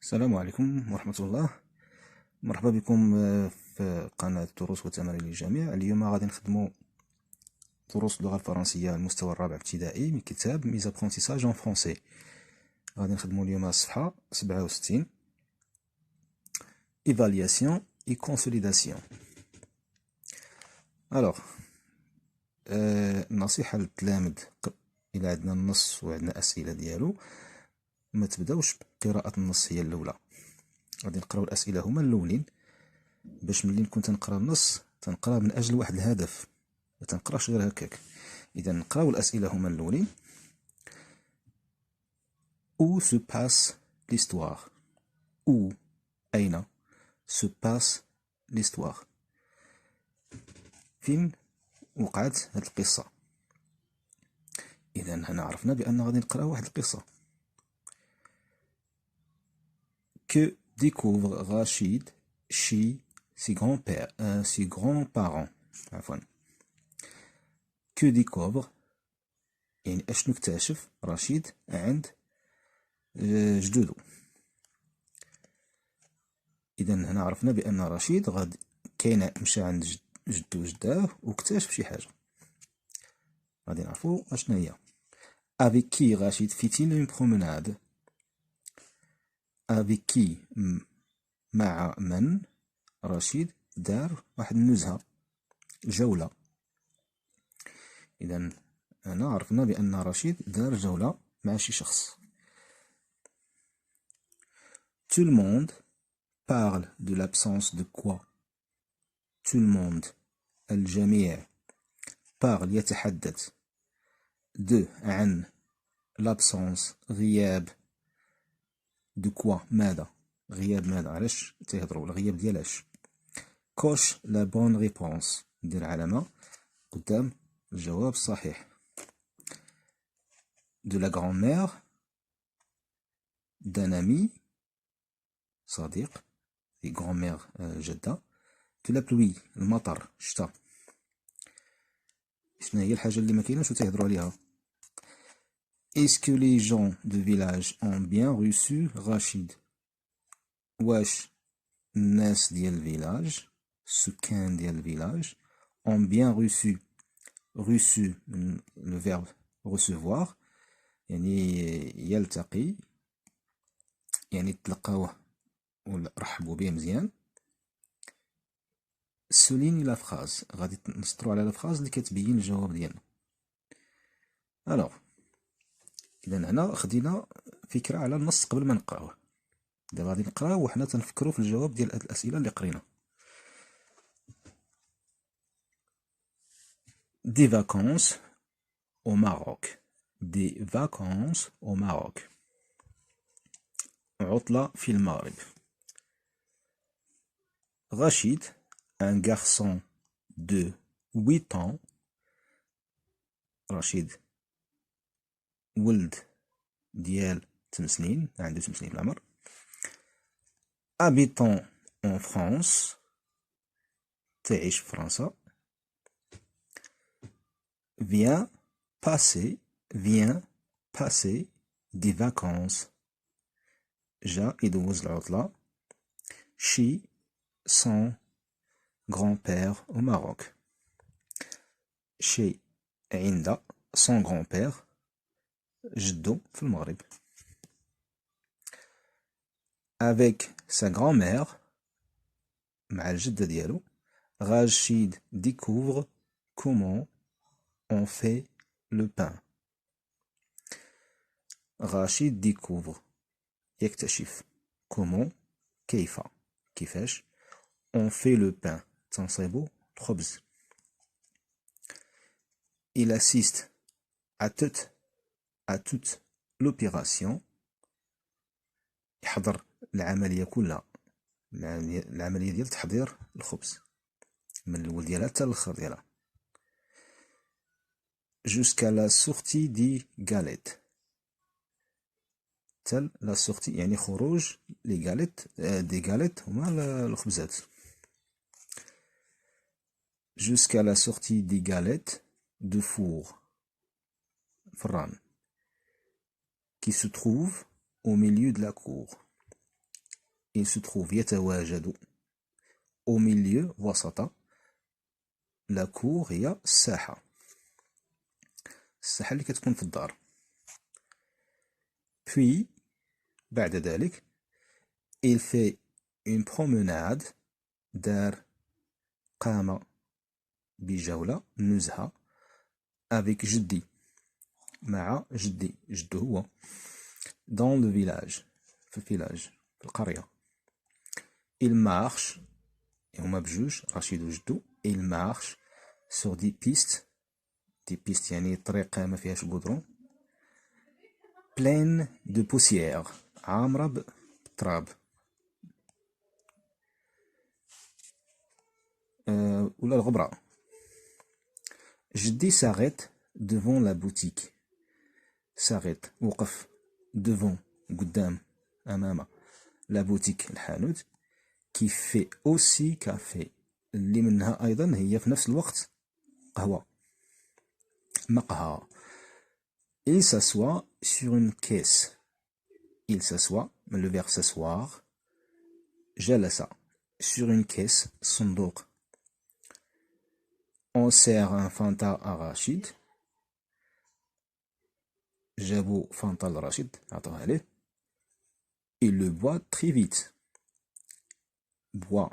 السلام عليكم ورحمة الله. مرحبا بكم في قناة دروس وتمارين للجميع. اليوم غادي نخدمو دروس اللغة الفرنسية المستوى الرابع ابتدائي من كتاب ميز ابرونتيساج اون فرونسي. غادي نخدمو اليوم الصفحة 67 ايفالياسيون اي كونسوليداسيون. الوغ النصيحة للتلامذ إلا عندنا النص وعندنا أسئلة ديالو ما تبداوش بقراءة النص هي الأولى. غادي نقراو الأسئلة هما الأولين باش ملي نكون تنقرا النص تنقرا من أجل واحد الهدف، ما تنقراش غير هكاك. إذا نقراو الأسئلة هما الأولين. Où se passe l'histoire? Où أين se passe l'histoire؟ فين وقعت هاد القصة؟ إذا هنا عرفنا بأن غادي نقراو واحد القصة. Que découvre Rachid chez ses grands-parents. عفوا. Que découvre يعني أش نكتشف رشيد عند جدودو. إذا هنا عرفنا بأن رشيد غادي كاين مشى عند جدو وجداه واكتشف شي حاجة. غادي نعرفو أشنا هي. Avec qui Rachid fit-il une promenade? Avec qui مع من رشيد دار واحد النزهة جولة. إذا هنا عرفنا بأن رشيد دار جولة مع شي شخص. Tout le monde parle de l'absence de quoi? Tout le monde الجميع parle يتحدث de عن l'absence غياب de quoi ماذا غياب ماذا علاش تيهضروا الغياب ديالاش. coche la bonne réponse دير علامة قدام الجواب الصحيح. de la grand-mère d'un ami صديق في grand-mère جدة. de la pluie المطر الشتا. شنو هي الحاجة اللي ما كايناش وتيهضروا عليها؟ Est-ce que les gens du village ont bien reçu Rachid? واش الناس ديال الفيلاج السكان ديال الفيلاج ont bien reçu le verbe recevoir يعني يلتقي يعني تلقاوه ورحبوا به مزيان. souligne la phrase غادي نسطروا على الفراز اللي كتبين الجواب ديالنا. الوغ إذا هنا خدينا فكرة على النص قبل ما نقراوه. دابا غادي نقراو وحنا تنفكروا في الجواب ديال هاد الأسئلة اللي قرينا. Des vacances au Maroc. Des vacances au Maroc. عطلة في المغرب. Rachid, un garçon de 8 ans. رشيد ولد ديال 8 سنين عنده 8 سنين العمر. habitant en France تعيش في فرنسا. vient passer des vacances جا يدوز العطلة chez son grand-père au Maroc. chez عند son grand-père جدو في المغرب. avec sa grand-mère مع الجدة ديالو. Rachid découvre comment on fait le pain. Rachid découvre يكتشف comment كيفاش on fait le pain تنصيبو الخبز. il assiste à toute l'opération يحضر العملية كلها العملية ديال تحضير الخبز من الأول ديالها حتى الآخر ديالها. jusqu'à la sortie des galettes حتى لا سورتي يعني خروج لي غاليت دي غاليت هما الخبزات. jusqu'à la sortie des galettes de four فران qui se trouve au milieu de la cour il se trouve يتواجد au milieu وسط la cour هي الساحة اللي كتكون في الدار. puis بعد ذلك il fait une promenade دار قام بجولة نزهة avec جدي مع جدي جدو هو dans le village في الفيلاج في القرية. il marche هما بجوج رشيد وجدو il marche sur des pistes يعني طريق ما فيهاش غودرون pleine de poussière عامرة بالتراب ولا الغبرة. جدي s'arrête devant la boutique s'arrête وقف devant قدام أمام la boutique الحانوت qui fait aussi café اللي منها أيضا هي في نفس الوقت قهوة مقهى. il s'assoit sur une caisse il s'assoit le verbe s'asseoir جلس sur une caisse صندوق. on sert un Fanta à Rachid جابوا فانتا لرشيد عطوها عليه. il le boit très vite boit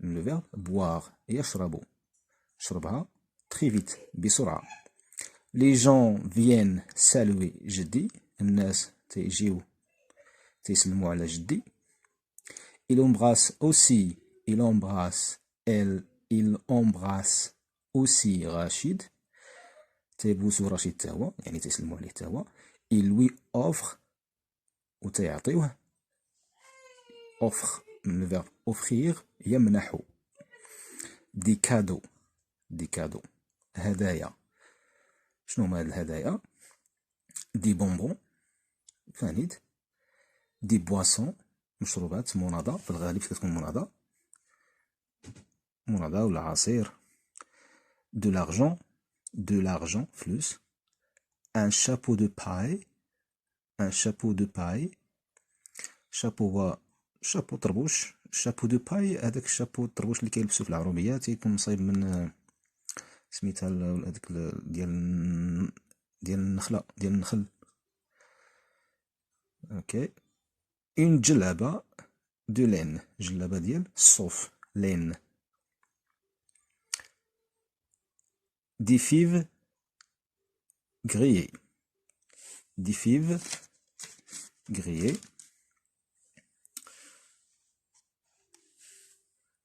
le verbe boire يشرب شربها très vite بسرعة. les gens viennent saluer جدي الناس تيجيو تيسلموا على جدي. il embrasse aussi il embrasse aussi Rachid تيبوسو رشيد تاهو يعني تيسلموا عليه تاهو. il lui offre وتيعطيوه offre le verbe offrir يمنح دي كادو هدايا. شنو هما هاد الهدايا؟ دي بونبون فانيد دي بواسون مشروبات مناضة في الغالب كتكون مناضة ولا عصير. de l'argent فلوس. un chapeau de paille شابو طربوش. شابو دو باي هذاك الشابو الطربوش اللي كيلبسو في العروبية تيكون مصايب من سميتها هذاك ديال النخل. اوكي. اون جلابة دو لين جلابة ديال الصوف لين. دي فيف grillées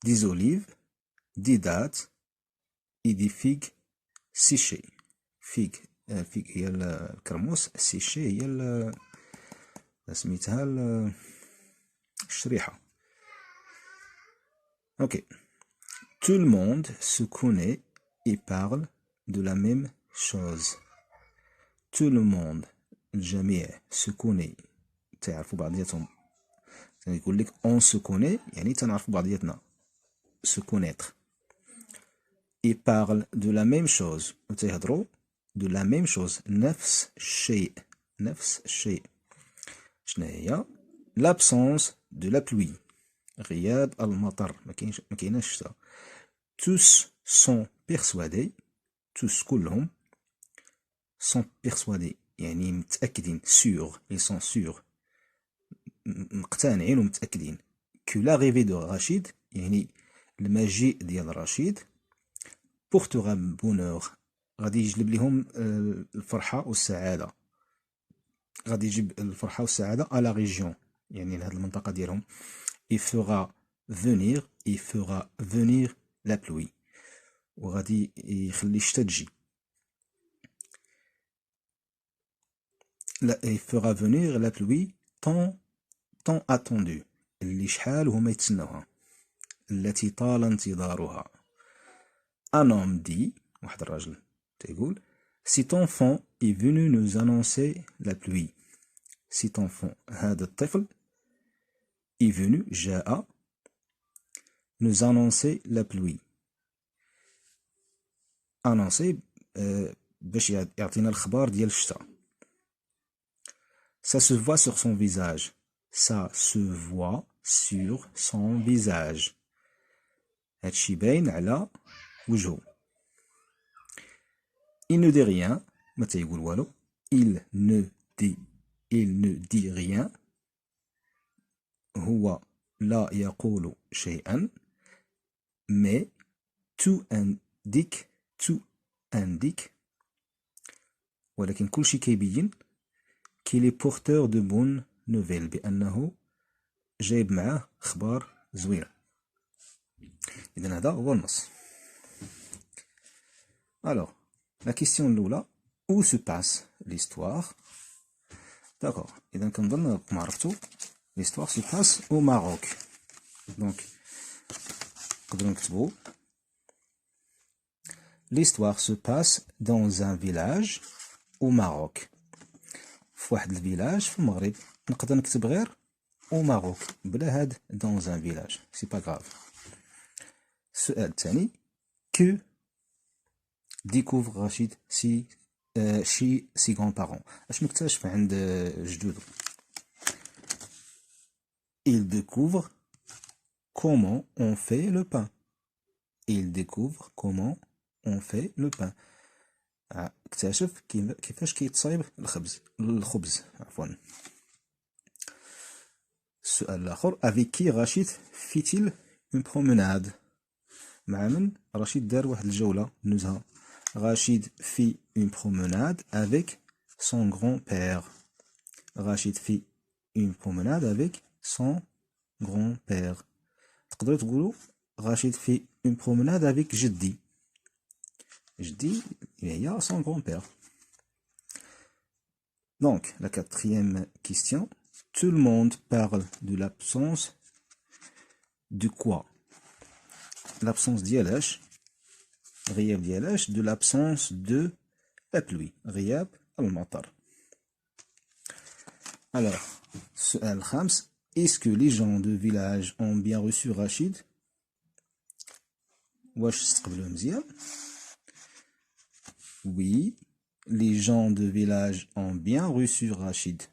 des olives, des dattes et des figues séchées. فيغ هي الكرموس السيشي هي سميتها الشريحة. اوكي. tout le monde se connaît et parle de la même chose. tout le monde الجميع se connaît تعرفوا بعضياتهم. يقول لك on se connaît يعني تنعرفوا بعضياتنا se connaître. et parle de la même chose وتيهضروا de la même chose نفس الشيء شنو هي؟ l'absence de la pluie غياب المطر ما كايناش الشتا. tous sont persuadés كلهم sont persuadés يعني متأكدين sûrs ils sont sûrs مقتنعين ومتأكدين que l'arrivée de Rachid يعني المجيء ديال رشيد portera bonheur غادي يجلب لهم الفرحة والسعادة. غادي يجيب الفرحة والسعادة à la région يعني لهاد المنطقة ديالهم. il fera venir la pluie وغادي يخلي الشتا تجي. il fera venir la pluie tant attendue اللي شحال هما يتسناوها التي طال انتظارها. un homme dit واحد الراجل تيقول cet enfant est venu nous annoncer la pluie. cet enfant هذا الطفل est venu جاء nous annoncer la pluie. annoncer باش يعطينا الخبار ديال الشتاء. ça se voit sur son visage ça se voit sur son visage. هادشي باين على وجهه. Il ne dit rien. ما تيقول والو. Il ne dit rien. هو لا يقول شيئا. Mais tout indique ولكن كل شيء كيبين qu'il est porteur de bonnes nouvelles بأنه جايب معاه أخبار زوينة. إذن هذا هو النص. Alors, la question الأولى où se passe l'histoire? D'accord. إذن كنظن راكم عرفتو l'histoire se passe au Maroc. Donc نقدرو نكتبو l'histoire se passe dans un village au Maroc. في واحد الفيلاج في المغرب. نقدر نكتب غير au Maroc بلا هاد dans un village. C'est pas grave. السؤال الثاني que découvre Rachid chez ses grands-parents. اش نكتشف عند جدودو. Il découvre comment on fait le pain. Il découvre comment on fait le pain. اكتشف كيفاش كيتصايب الخبز عفوا. السؤال الآخر avec qui Rachid fit-il une promenade. مع من رشيد دار واحد الجولة نزهة. Rachid fit une promenade avec son grand-père. Rachid fit une promenade avec son grand-père. تقدروا تقولوا Rachid fit une promenade avec جدي. جدي هي son grand-père. Donc, la quatrième question. Tout le monde parle de l'absence de quoi? L'absence ديالاش غياب ديالاش de l'absence de la pluie. غياب المطر. Alors, السؤال الخامس. Est-ce que les gens de village ont bien reçu Rachid? واش استقبلوه مزيان؟ Oui, les gens de village ont bien reçu Rachid.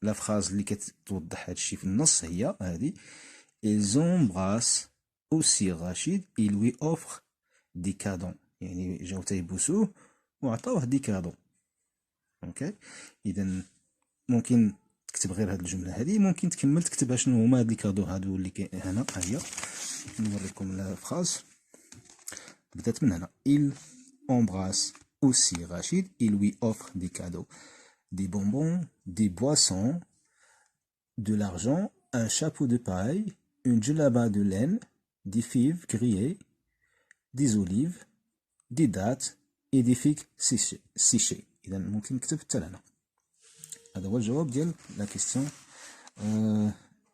La phrase اللي كتوضح هادشي في النص هي هذه. Ils embrassent aussi Rachid et lui offrent des cadeaux. يعني جاو تيبوسوه وعطاوه دي كادو. اوكي. اذا ممكن تكتب غير هاد الجمله هذه. ممكن تكمل تكتبها شنو هما هاد لي كادو هادو اللي كاين هنا. ها هي نوريكم لا فراز بدات من هنا. Il embrasse aussi Rachid et lui offre des cadeaux, des bonbons, des boissons, de l'argent, un chapeau de paille, une djellaba de laine, des figues grillées, des olives, des dattes et des figues séchées. إذا ممكن نكتب حتى لهنا. هذا هو الجواب ديال la question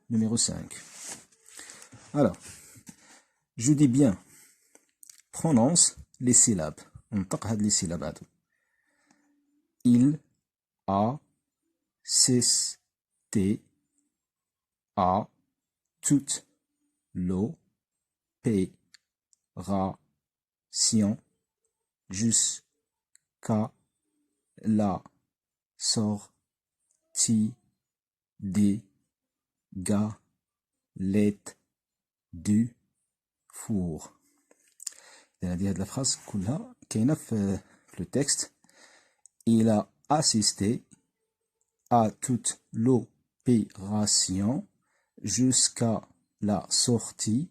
numéro 5. Alors, je dis bien, prononce les syllabes. انطق هاد les syllabes هادو. Il a cesté à toute l'opération jusqu'à la sortie des galettes du four. هذه la phrase كلها كاينة في le texte. Il a assisté à toute l'opération jusqu'à la sortie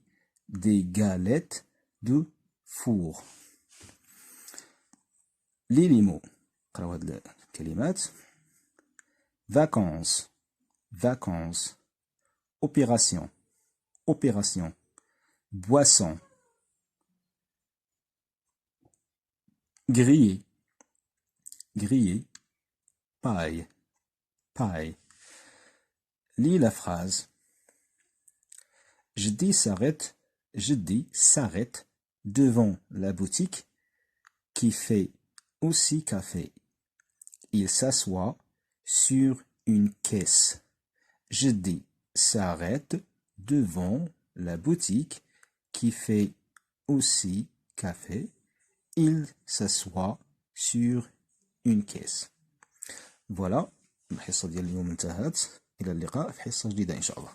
des galettes du four. Les mots. نقراو هاد الكلمات. Vacances, vacances. Opération, opération. Boisson. Griller, griller. Paille, paille. Lis la phrase. Jdi s'arrête devant la boutique qui fait aussi café. Il s'assoit sur une caisse. Jdi s'arrête devant la boutique qui fait aussi café. Il s'assoit sur une caisse. Voilà. الحصة ديال اليوم انتهت. إلى اللقاء في حصة جديدة إن شاء الله.